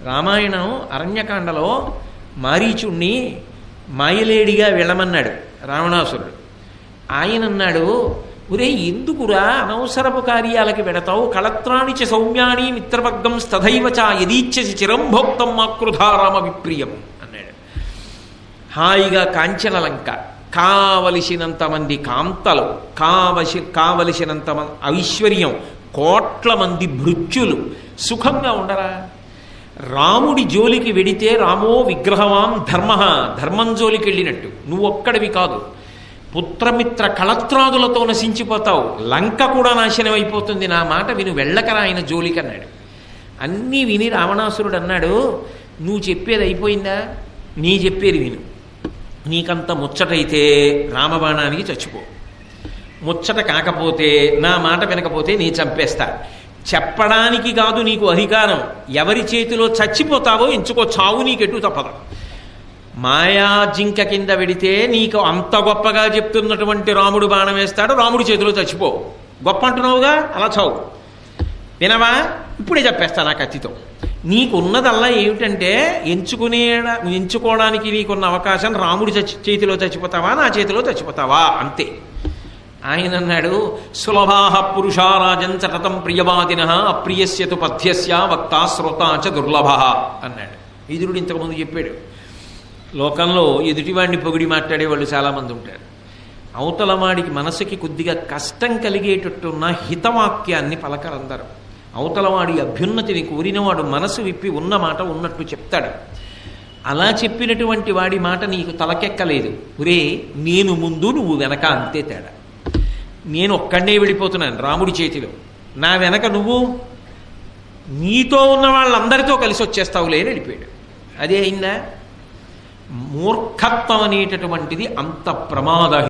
రామాయణం అరణ్యకాండలో మారీచుణ్ణి మాయలేడిగా వెళ్ళమన్నాడు రావణాసురుడు. ఆయన అన్నాడు, ఒరే ఎందుకురా అనవసరపు కార్యాలకి వెడతావు, కళత్రాణిచ సౌమ్యాని మిత్రవర్గం స్తథైవచ యదీచ్ఛసి చిరంభోక్తం మాకృధారామ విప్రియం అన్నాడు. హాయిగా కాంచనలంక, కావలసినంత మంది కాంతలు, కావలసినంత ఐశ్వర్యం, కోట్ల మంది భృత్యులు, సుఖంగా ఉండరా? రాముడి జోలికి వెడితే రామో విగ్రహవాం ధర్మ, ధర్మం జోలికి వెళ్ళినట్టు. నువ్వు ఒక్కడివి కాదు, పుత్రమిత్ర కళత్రాదులతో నశించిపోతావు, లంక కూడా నాశనం అయిపోతుంది. నా మాట విను, వెళ్ళకరా ఆయన జోలికి అన్నాడు. అన్నీ విని రావణాసురుడు అన్నాడు, నువ్వు చెప్పేది అయిపోయిందా? నీ చెప్పేది విను. నీకంత ముచ్చటైతే రామబాణానికి చచ్చిపో, ముచ్చట కాకపోతే నా మాట వినకపోతే నీ చంపేస్తా. చెప్పడానికి కాదు నీకు అధికారం, ఎవరి చేతిలో చచ్చిపోతావో ఎంచుకో, చావు నీకెటు తప్పదు. మాయా జింక కింద వెడితే నీకు అంత గొప్పగా చెప్తున్నటువంటి రాముడు బాణం వేస్తాడు, రాముడి చేతిలో చచ్చిపో. గొప్ప అంటున్నావుగా, అలా చావు. వినవా? ఇప్పుడే చెప్పేస్తా నా కత్తితో. నీకున్నదల్లా ఏమిటంటే ఎంచుకోవడానికి నీకున్న అవకాశం, రాముడి చేతిలో చచ్చిపోతావా నా చేతిలో చచ్చిపోతావా, అంతే. ఆయన అన్నాడు, సులభాః పురుషా రాజన్ సతతం ప్రియవాదిన అప్రియస్యతు పథ్యస్య వక్తా శ్రోతా చ దుర్లభః అన్నాడు. విదురుడు ఇంతకుముందు చెప్పాడు, లోకంలో ఎదుటివాడిని పొగిడి మాట్లాడేవాళ్ళు చాలామంది ఉంటారు. అవతలవాడికి మనసుకి కొద్దిగా కష్టం కలిగేటట్టున్న హితవాక్యాన్ని పలకరందరు. అవతలవాడి అభ్యున్నతిని కోరినవాడు మనసు విప్పి ఉన్న మాట ఉన్నట్టు చెప్తాడు. అలా చెప్పినటువంటి వాడి మాట నీకు తలకెక్కలేదు. ఒరే నేను ముందు నువ్వు వెనక, అంతే తేడా. నేను ఒక్కడే వెళ్ళిపోతున్నాను రాముడి చేతిలో, నా వెనక నువ్వు నీతో ఉన్న వాళ్ళందరితో కలిసి వచ్చేస్తావులే అని వెళ్ళిపోయాడు. అదే అయిందా? మూర్ఖత్వం అనేటటువంటిది అంత ప్రమాద